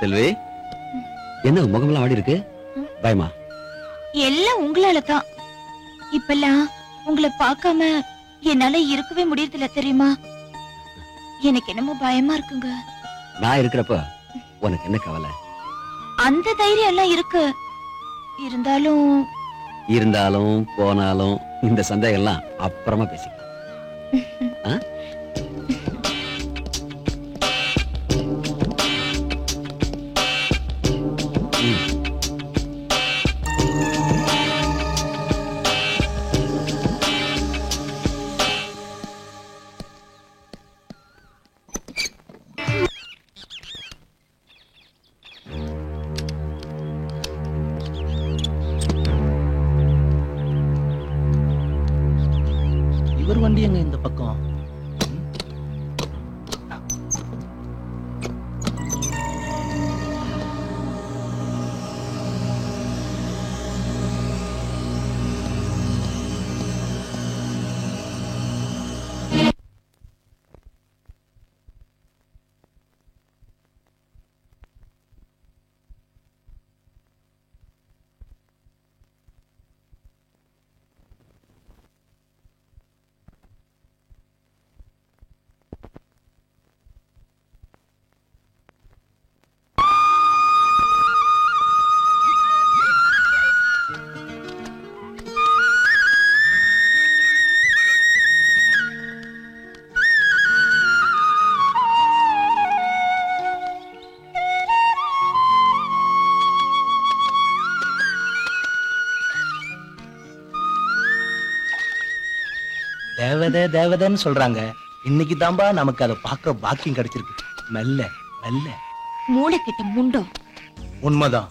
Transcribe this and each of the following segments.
செல்வி, என்ன முகமெல்லாம் ஆடி இருக்கு? பயமா? எல்லாம் உங்களால தான். இப்பெல்லாம் உங்களை பார்க்காம என்னால இருக்கவே முடியறதில்ல தெரியுமா? எனக்கு என்னமோ பயமா இருக்குங்க. நான் இருக்கிறப்ப உனக்கு என்ன கவலை? அந்த தைரியம் எல்லாம் இருக்கு. இருந்தாலும் போனாலும் இந்த சந்தேகம் எல்லாம் அப்புறமா பேசிக்கலாம். இவர் வண்டி எங்க இந்த பக்கம்? தேவதை தேவதைன்னு சொல்றாங்க. இன்னைக்கு தான்பா நமக்கு அதை பார்க்க பாக்கியம் கிடைச்சிருக்கு. மெல்ல மெல்ல. மூளை கிட்ட முண்டோம். உண்மைதான்.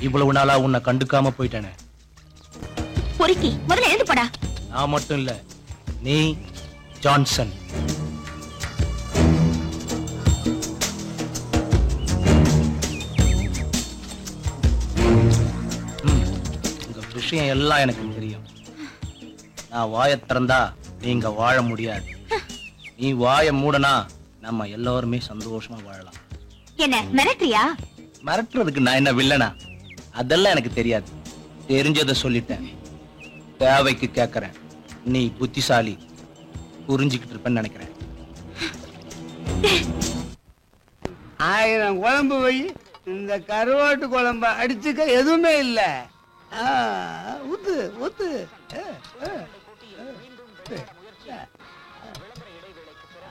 இவ்வளவு நாளா உன்னை கண்டுக்காம போயிட்டானே. பொறுக்கி முதல்ல எழுந்து போடா. நான் மட்டும் இல்ல, நீ ஜான்சன். உங்க விஷயம் எல்லாம் எனக்கு தெரியும். நான் வாயை திறந்தா நீங்க வாழ முடியாது. நீ வாயை மூடனா நம்ம எல்லாருமே சந்தோஷமா வாழலாம். என்ன மிரட்டுறியா? மிரட்டுறதுக்கு நான் என்ன வில்லனா? அதெல்லாம் எனக்கு தெரியாது. தெரிஞ்சதை சொல்லிட்டேன். தேவைக்கு கேட்கறேன். நீ புத்திசாலி, புரிஞ்சுக்கிட்டு இருப்பேன்னு நினைக்கிறேன். 1000 குழம்பு வை, இந்த கருவாட்டு குழம்பு அடிச்சுக்க எதுவுமே இல்ல. ஊத்து ஊத்து.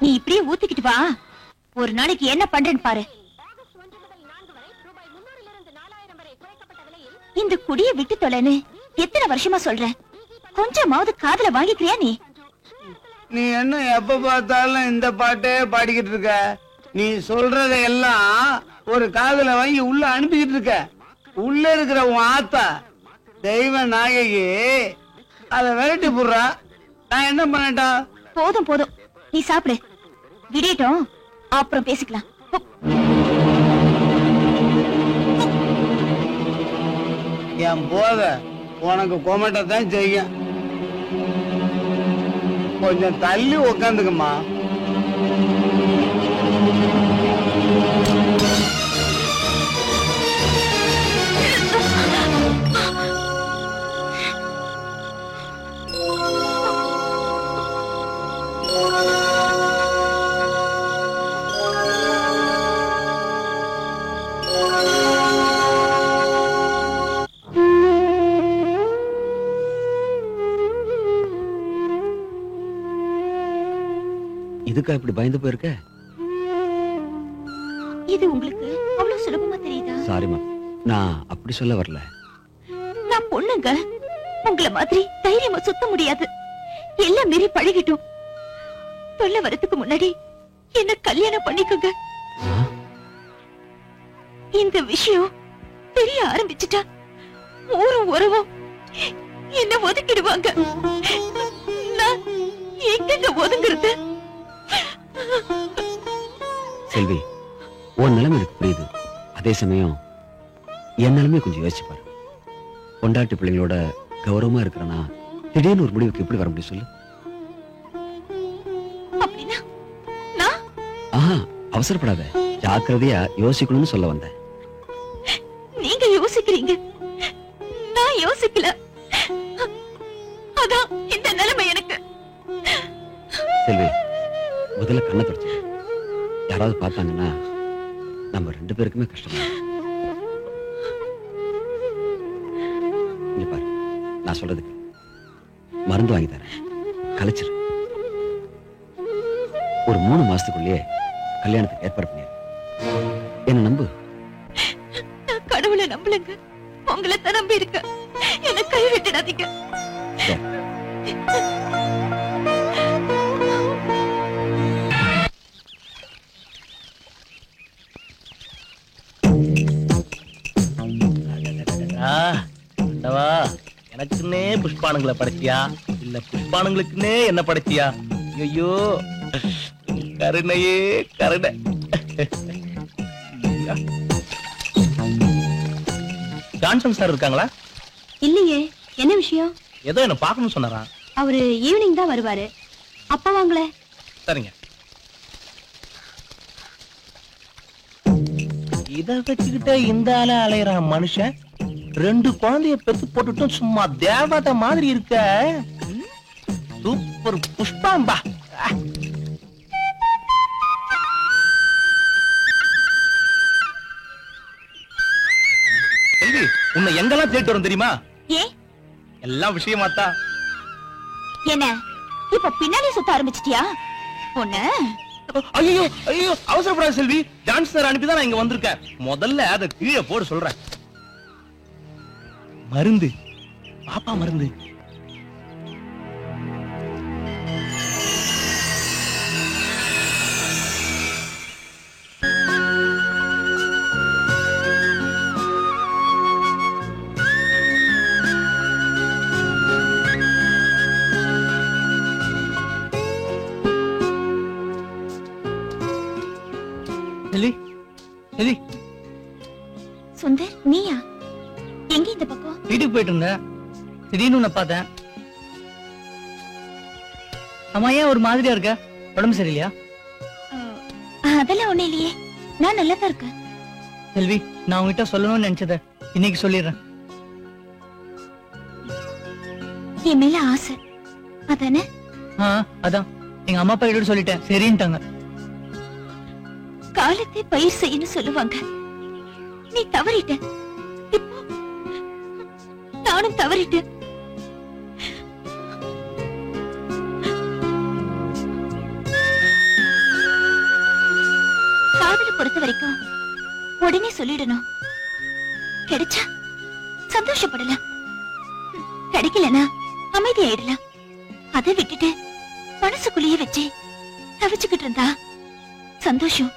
நீ இப்படியே ஊத்திக்கிட்டு வா. ஒரு நாளைக்கு என்ன பண்றேன்னு பாரு. இந்த குடிய விட்டு தொலைன்னு எத்தனை வருஷமா சொல்றேன். கொஞ்சமாவது காதுல வாங்கிக்கிறியா நீ? நீ என்ன எப்ப பார்த்தாலும் இந்த பாட்டே பாடிக்கிட்டு இருக்க? நீ சொல்றத எல்லாம் ஒரு காதுல வாங்கி உள்ள அனுப்பிக்கிட்டு இருக்க. உள்ள இருக்கிற உன் ஆத்தா தெய்வ நாயகி அத விரட்டி போடுறா. நான் என்ன பண்ணட்டா? போதும் போதும், நீ சாப்பிடு. விடியட்டும், அப்புறம் பேசிக்கலாம். என் போத உனக்கு கொமட்டத்தான் செய்யும். கொஞ்சம் தள்ளி உக்காந்துக்குமா. இதுக்கா இப்படி பயந்து போயிருக்க? இது உங்களுக்கு அவ்வளவு சுலபமா தெரியுதா? சாரிமா, நான் அப்படி சொல்ல வரல. நான் பொண்ணுங்க, உங்கள மாதிரி தைரியமா சுத்த முடியாது. எல்லாம் மீறி பழகிட்டோம். சொல்ல வரதுக்கு முன்னாடி என்ன கல்யாணம் பண்ணிக்கோங்க. இந்த விஷயம் தெரிய ஆரம்பிச்சுட்டா ஊரும் உறவும் என்ன ஒதுக்கிடுவாங்க. நான் எங்க ஒதுங்குறது? செல்வி, உன் நிலைமை எனக்கு புரியுது. அதே சமயம் என் நிலைமை கொஞ்சம் யோசிச்சு பாரு. பொண்டாட்டி பிள்ளைங்களோட கௌரவமா இருக்கிறனா திடீர்னு ஒரு முடிவுக்கு எப்படி வர முடியும் சொல்லு? அப்படின்னா நான் அவசரப்படாத, ஜாக்கிரதையா யோசிக்கணும்னு சொல்ல வந்தேன். இந்த நிலைமை எனக்கு. செல்வி, முதல்ல கண்ணை தொடச்சு. யாராவது பார்த்தாங்கன்னா நம்ம 2 பேருக்குமே கஷ்டமா. இங்க பாரு, நான் சொல்றதுக்கு மருந்து வாங்கி தரேன், கலைச்சிரு. ஒரு 3 மாசத்துக்குள்ளேயே கல்யாணத்துக்கு ஏற்பாடு பண்ணிரு. என்ன நம்பு. நான் கடவுளை நம்பலங்க, உங்களை தான் நம்பி இருக்க. என்ன கை விட்டுடாதீங்க. எனக்குன்னே புஷ்பானுங்களை படைச்சியா இல்ல புஷ்பானுங்களுக்குன்னே என்ன படைச்சியா? ஐயோ கருணையே கருணை. ஜான்சன் சார் இருக்காங்களா? இல்லையே, என்ன விஷயம்? ஏதோ என்ன பார்க்கணும்னு சொன்னாரா? அவரு ஈவினிங் தான் வருவாரு. அப்பா வாங்களே. சரிங்க. இத வச்சுக்கிட்ட இந்த ஆள அலையறான் மனுஷன். 2 குழந்தைய பெத்து போட்டுட்டும் சும்மா தேவதை மாதிரி இருக்க. சூப்பர் புஷ்பாம்பா. செல்வி, உன்னை எங்கெல்லாம் தேடிட்டு வரும் தெரியுமா? ஏ, எல்லாம் விஷயமாத்தான். என்ன இப்ப பின்னாலே சுத்த ஆரம்பிச்சிட்டியா? பொண்ணு, ஐயோ ஐயோ, அவசரப்படாத செல்வி. டான்ஸ் அனுப்பிதான் நான் இங்க வந்திருக்கேன். முதல்ல அதை கீழே போட சொல்றேன். மருந்து, பாப்பா மருந்து. சுந்தர், நீயா? எங்க இந்த பக்கம்? வீட்டுக்கு போயிட்டு இருந்தேன், திடீர்னு உன்னை பார்த்தேன். அம்மா, ஏன் ஒரு மாதிரியா இருக்க? உடம்பு சரியில்லையா? அதெல்லாம் ஒண்ணு இல்லையே, நான் நல்லா தான் இருக்கேன். செல்வி, நான் உங்ககிட்ட சொல்லணும்னு நினைச்சத இன்னைக்கு சொல்லிடுறேன். என் மேல ஆசை அதானே? அதான் எங்க அம்மா அப்பா கிட்ட சொல்லிட்டேன், சரின்ட்டாங்க. காலத்தை பயிர் செய்யணும் சொல்லுவாங்க. நீ தவறிட்ட. இப்போ நானும் தவறிட்டேன். காதலை பொறுத்த வரைக்கும் உடனே சொல்லிடணும். கிடைச்சா சந்தோஷப்படலாம், கிடைக்கலனா அமைதி ஆயிடலாம். அதை விட்டுட்டு மனசுக்குள்ளேயே வச்சு தவிச்சுக்கிட்டு இருந்தா சந்தோஷம்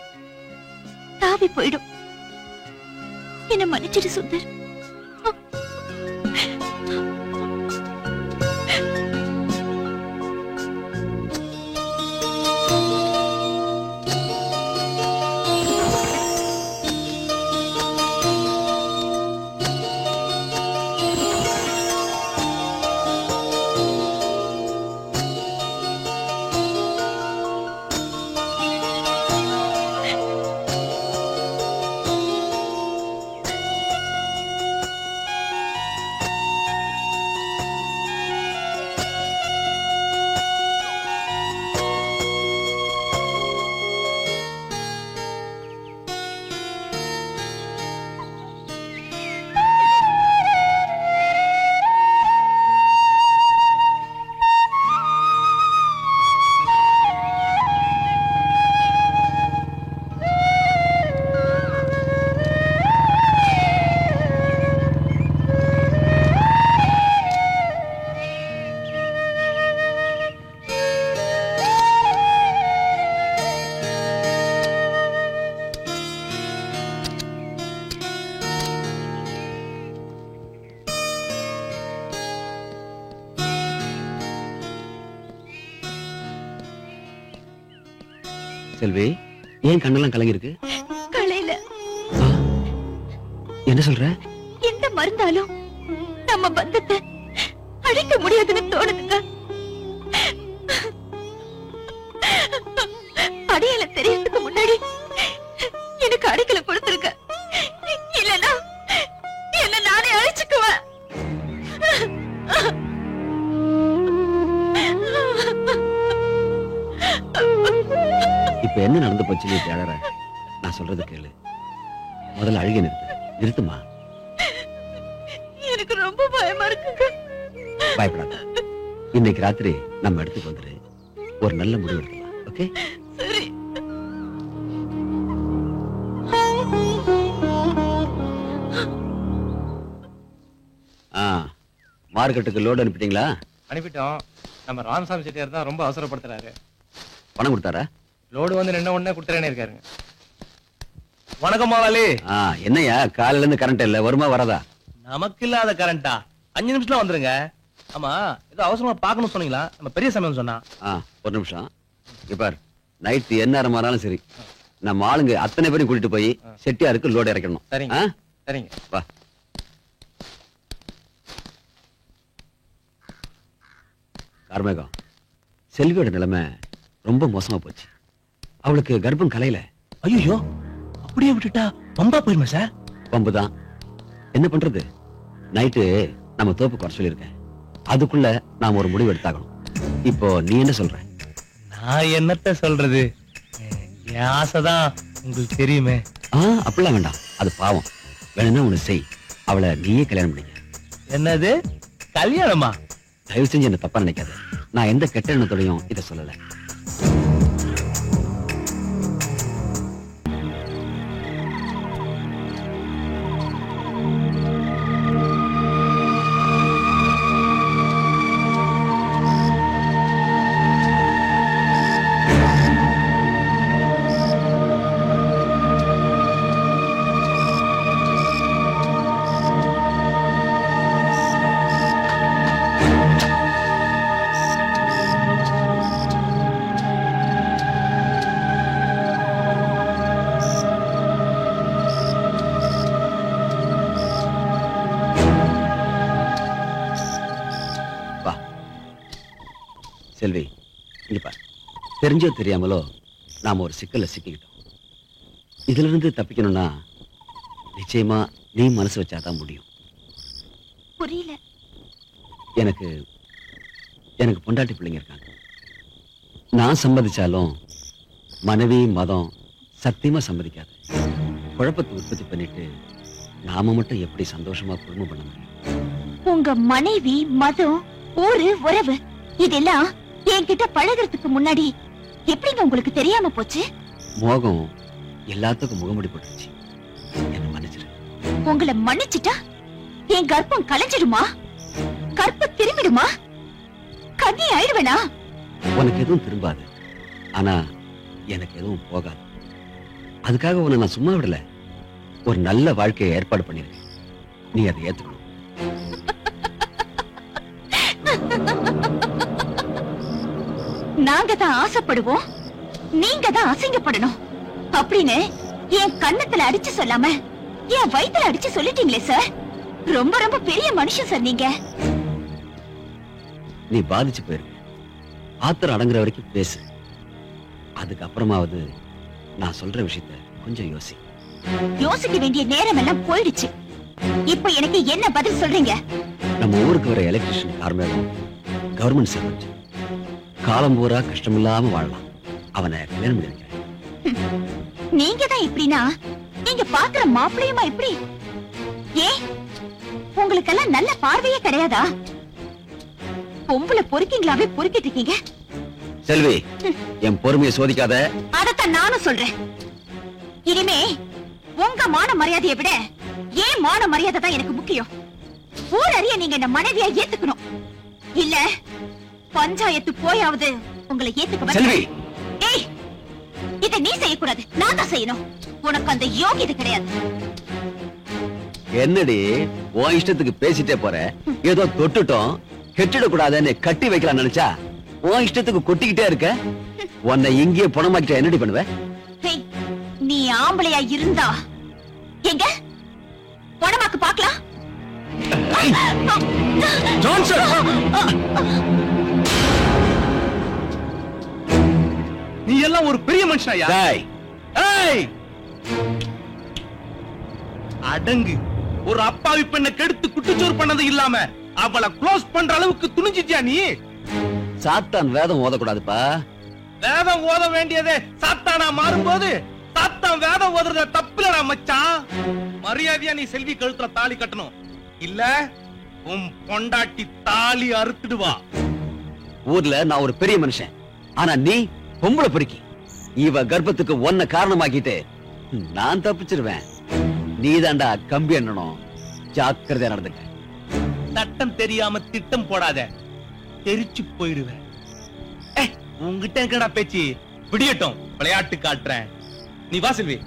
தாவி போயிடும். என்ன மன்னிச்சிடு சுந்தர். செல்வி, ஏன் கண்ணெல்லாம் கலங்கி இருக்கு? களையில. என்ன சொல்ற? எந்த மருந்தாலும் நம்ம பந்தத்தை அழிக்க முடியாதுன்னு தோணுதுங்க. அடையாளம் தெரியறதுக்கு முன்னாடி எனக்கு அடைக்கல கொடுத்துருக்க, இல்லனா என்ன நானே அழிச்சுக்குவேன். இப்ப என்ன நடந்து போச்சு நீ தேடற? நான் சொல்றது கேளு. முதல்ல அழுகை நிறுத்துமா. எனக்கு ரொம்ப பயமா இருக்குங்க. பயப்படாத. இன்னைக்கு ராத்திரி நம்ம இடத்துக்கு வந்துரு. ஒரு நல்ல முடிவு எடுக்கலாம். ஓகே? சரி. மார்க்கெட்டுக்கு லோடு அனுப்பிட்டீங்களா? அனுப்பிட்டோம். நம்ம ராமசாமி செட்டியார் தான் ரொம்ப அவசரப்படுத்துறாரு. பணம் கொடுத்தாரா? லோடு வந்து நின்ன உடனே கொடுத்துறேன்னு இருக்காருங்க. வணக்கம் முதலாளி. என்னையா காலையில இருந்து கரண்ட் இல்ல, வருமா வரதா? நமக்கு இல்லாத கரண்டா? 5 நிமிஷத்துல வந்துருங்க. ஆமா, ஏதோ அவசரமா பார்க்கணும் சொன்னீங்களா? நம்ம பெரிய சமயம் சொன்னா. ஒரு நிமிஷம். இப்பார், நைட் என்ன நேரம் ஆனாலும் சரி, நம்ம ஆளுங்க அத்தனை பேரும் கூட்டிட்டு போய் செட்டியாருக்கு லோடு இறக்கணும். சரிங்க சரிங்க. வா. கார்மேகம், செல்வியோட நிலைமை ரொம்ப மோசமா போச்சு. அவளுக்கு கர்ப்பம் கலையில. ஐயோ, அப்படியே விட்டுட்டா பம்பா போயிருமா சார்? பம்புதான். என்ன பண்றது? நைட்டு நம்ம தோப்புக்கு வர சொல்லியிருக்கேன். அதுக்குள்ள நாம ஒரு முடிவு எடுத்தாகணும். இப்போ நீ என்ன சொல்ற? நான் என்னத்த சொல்றது? என் ஆசைதான் உங்களுக்கு தெரியுமே. அப்படிலாம் வேண்டாம், அது பாவம். வேணும்னா ஒண்ணு செய், அவளை நீயே கல்யாணம் பண்ணிக்க. என்னது கல்யாணமா? தயவு செஞ்சு என்ன தப்பா நினைக்காத. நான் எந்த கெட்ட எண்ணத்தோடையும் இதை சொல்லல. செல்வி, இங்க பாரு. தெரிஞ்சோ தெரியாமலோ நாம ஒரு சிக்கல்ல சிக்கிக்கிட்டோம். இதுல இருந்து தப்பிக்கணும்னா நிச்சயமா நீ மனசு வச்சாதான் முடியும். புரியல. எனக்கு பொண்டாட்டி பிள்ளைங்க இருக்காங்க. நான் சம்மதிச்சாலும் மனைவி மதம் சத்தியமா சம்மதிக்காது. குழப்பத்தை உற்பத்தி பண்ணிட்டு நாம மட்டும் எப்படி சந்தோஷமா குடும்பம் பண்ண முடியும்? உங்க மனைவி மதம் ஊரு உறவு இதெல்லாம் என்கிட்ட பழகிறதுக்கு முன்னாடி எப்படிங்க உங்களுக்கு தெரியாம போச்சு? மோகம் எல்லாத்துக்கும் முகமுடி போட்டுருச்சு. என்ன மன்னிச்சிரு. உங்களை மன்னிச்சுட்டா என் கர்ப்பம் கலைஞ்சிடுமா? கர்ப்பம் திரும்பிடுமா? கண்ணி ஆயிடுவேனா? உனக்கு எதுவும் திரும்பாது, ஆனா எனக்கு எதுவும் போகாது. அதுக்காக உன்னை நான் சும்மா விடல. ஒரு நல்ல வாழ்க்கையை ஏற்பாடு பண்ணிருக்கேன். நீ அதை ஏத்துக்கணும். நாங்க தான் ஆசைப்படுவோம், நீங்க தான் அசிங்கப்படணும் அப்படின்னு என் கண்ணத்துல அடிச்சு சொல்லாம என் வயித்துல அடிச்சு சொல்லிட்டீங்களே சார். ரொம்ப ரொம்ப பெரிய மனுஷன் சார் நீங்க. நீ பாதிச்சு போயிருக்க. ஆத்திரம் அடங்குற வரைக்கும் பேசு. அதுக்கப்புறமாவது நான் சொல்ற விஷயத்த கொஞ்சம் யோசி. யோசிக்க வேண்டிய நேரம் எல்லாம் போயிடுச்சு. இப்ப எனக்கு என்ன பதில் சொல்றீங்க? நம்ம ஊருக்கு வர எலக்ட்ரிஷியன் கார்மேகம் கவர்மெண்ட் சர்வெண்ட். காலம் பூரா கஷ்டமில்லாம வாழலாம். அவனை கல்யாணம் பண்ணி வைக்கிறேன். நீங்க தான் இப்படின்னா நீங்க பாக்குற மாப்பிள்ளையுமா இப்படி? ஏ, உங்களுக்கெல்லாம் நல்ல பார்வையே கிடையாதா? பொம்பளை பொறுக்கீங்களாவே பொறுக்கிட்டு இருக்கீங்க. செல்வி, என் பொறுமையை சோதிக்காத. அதத்தான் நானும் சொல்றேன். இனிமே உங்க மான மரியாதையை விட ஏன் மான மரியாதை தான் எனக்கு முக்கியம். ஊர் அறிய நீங்க என்ன மனைவியா ஏத்துக்கணும். இல்ல பஞ்சாயத்து போயாவது உங்களை ஏத்துக்க. செல்வி, ஏய், இதை நீ செய்யக்கூடாது, நான் தான் செய்யணும். உனக்கு அந்த யோகியதை கிடையாது. என்னடி உன் இஷ்டத்துக்கு பேசிட்டே போற? ஏதோ தொட்டுட்டோம் கெட்டிட கூடாதுன்னு கட்டி வைக்கலாம் நினைச்சா உன் இஷ்டத்துக்கு கொட்டிக்கிட்டே இருக்க. உன்னை இங்கேயே பணமாக்கிட்ட என்னடி பண்ணுவ? நீ ஆம்பளையா இருந்தா எங்க பணமாக்கு பாக்கலாம். நீ எல்லாம் ஒரு பெரிய மனுஷனாயா? அடங்கு. ஒரு அப்பாவி பெண்ணை கெடுத்து குட்டிச்சோறு பண்ணது இல்லாம அவளை க்ளோஸ் பண்ற அளவுக்கு துணிஞ்சிட்டியா நீ? சாத்தான் வேதம் ஓதக்கூடாதுப்பா. வேதம் ஓத வேண்டியதே சாத்தானா மாறும்போது சாத்தான் வேதம் ஓதுறத தப்புலடா மச்சான். மரியாதையா நீ செல்வி கழுத்துல தாலி கட்டணும், இல்ல உன் பொண்டாட்டி தாலி அறுத்துடுவா. ஊர்ல நான் ஒரு பெரிய மனுஷன், ஆனா நீ பொம்பளை பொறுக்கி. இவ கர்ப்பத்துக்கு ஒன்ன காரணமாக்கிட்டு நான் தப்பிச்சிருவேன். நீதாண்டா கம்பி எண்ணணும், ஜாக்கிரதையா நடந்துக்க. சட்டம் தெரியாம திட்டம் போடாத, தெரிச்சு போயிடுவேன். உங்ககிட்ட இருக்கடா பேச்சு, விடியட்டும் விளையாட்டு காட்டுறேன். நீ வா செல்வி.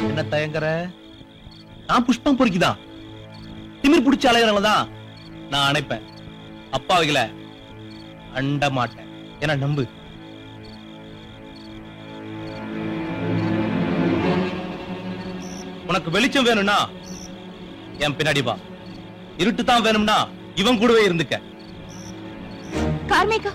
என்ன தயங்குற? நான் புஷ்பம் பொறுக்கிதான், திமிர் பிடிச்ச அலைகிறவங்களதான் நான் அணைப்பேன். அப்பாவிகளை அண்ட மாட்டேன். என்ன நம்பு. உனக்கு வெளிச்சம் வேணும்னா என் பின்னாடி வா, இருட்டு தான் வேணும்னா இவன் கூடவே இருந்துக்க. கார்மேகா